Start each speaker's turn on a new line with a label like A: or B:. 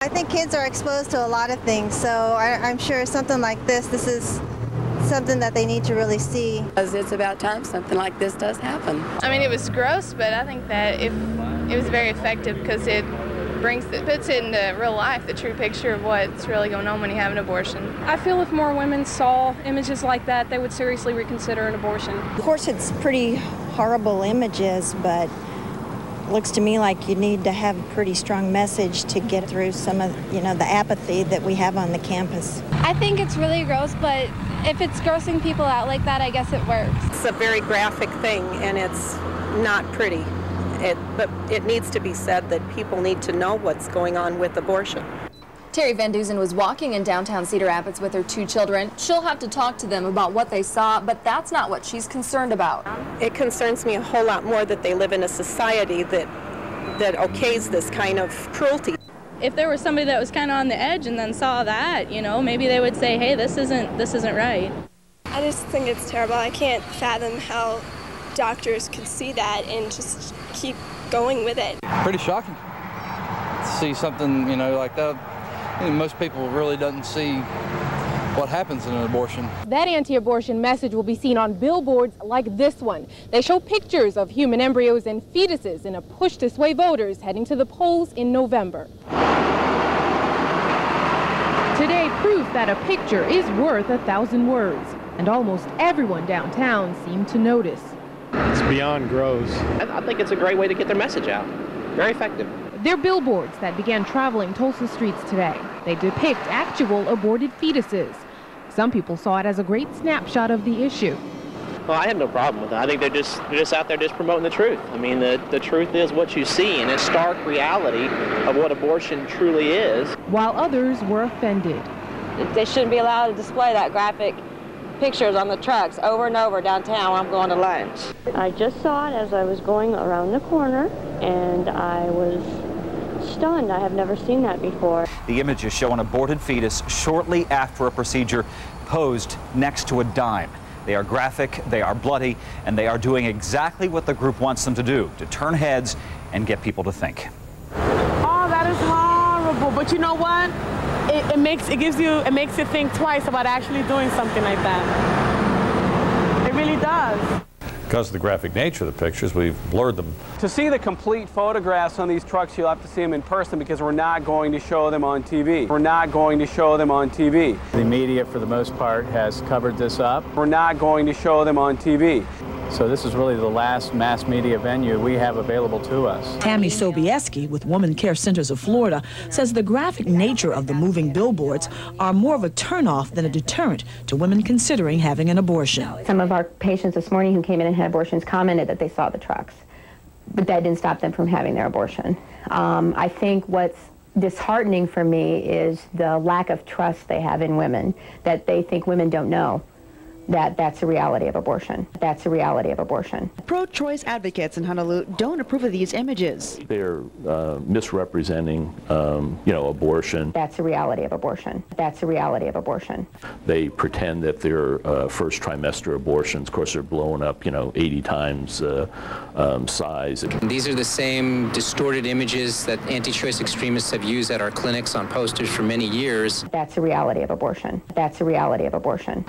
A: I think kids are exposed to a lot of things, so I'm sure something like this is something that they need to really see.
B: It's about time something like this does happen.
C: I mean, it was gross, but I think that it was very effective because it puts it into real life, the true picture of what's really going on when you have an abortion.
D: I feel if more women saw images like that, they would seriously reconsider an abortion.
E: Of course, it's pretty horrible images, but it looks to me like you need to have a pretty strong message to get through some of, the apathy that we have on the campus.
F: I think it's really gross, but if it's grossing people out like that, I guess it works.
G: It's a very graphic thing, and it's not pretty. But it needs to be said that people need to know what's going on with abortion.
H: Terry Van Duzen was walking in downtown Cedar Rapids with her 2 children. She'll have to talk to them about what they saw, but that's not what she's concerned about.
G: It concerns me a whole lot more that they live in a society that okays this kind of cruelty.
C: If there was somebody that was kind of on the edge and then saw that, maybe they would say, hey, this isn't right.
I: I just think it's terrible. I can't fathom how doctors could see that and just keep going with it.
J: Pretty shocking to see something, like that. Most people really doesn't see what happens in an abortion.
K: That anti-abortion message will be seen on billboards like this one. They show pictures of human embryos and fetuses in a push to sway voters heading to the polls in November. Today, proof that a picture is worth 1,000 words, and almost everyone downtown seemed to notice.
L: It's beyond gross.
M: I think it's a great way to get their message out. Very effective.
K: They're billboards that began traveling Tulsa streets today. They depict actual aborted fetuses. Some people saw it as a great snapshot of the issue.
M: Well, I have no problem with it. I think they're just out there just promoting the truth. I mean, the truth is what you see, and it's stark reality of what abortion truly is.
K: While others were offended.
N: They shouldn't be allowed to display that graphic pictures on the trucks over and over downtown when I'm going to lunch.
O: I just saw it as I was going around the corner, and I was stunned. I have never seen that before.
P: The images show an aborted fetus shortly after a procedure posed next to a dime. They are graphic, they are bloody, and they are doing exactly what the group wants them to do, to turn heads and get people to think.
Q: Oh, that is horrible. But you know what? It makes you think twice about actually doing something like that. It really does.
R: Because of the graphic nature of the pictures, we've blurred them.
S: To see the complete photographs on these trucks, you'll have to see them in person because we're not going to show them on TV. We're not going to show them on TV.
L: The media, for the most part, has covered this up.
S: We're not going to show them on TV.
L: So this is really the last mass media venue we have available to us.
T: Tammy Sobieski with Woman Care Centers of Florida says the graphic nature of the moving billboards are more of a turnoff than a deterrent to women considering having an abortion.
O: Some of our patients this morning who came in and had abortions commented that they saw the trucks, but that didn't stop them from having their abortion. I think what's disheartening for me is the lack of trust they have in women, that they think women don't know that's the reality of abortion. That's the reality of abortion.
B: Pro-choice advocates in Honolulu don't approve of these images.
F: They're misrepresenting, abortion.
O: That's the reality of abortion. That's the reality of abortion.
F: They pretend that they're first trimester abortions. Of course, they're blowing up, 80 times size.
P: These are the same distorted images that anti-choice extremists have used at our clinics on posters for many years.
O: That's the reality of abortion. That's the reality of abortion.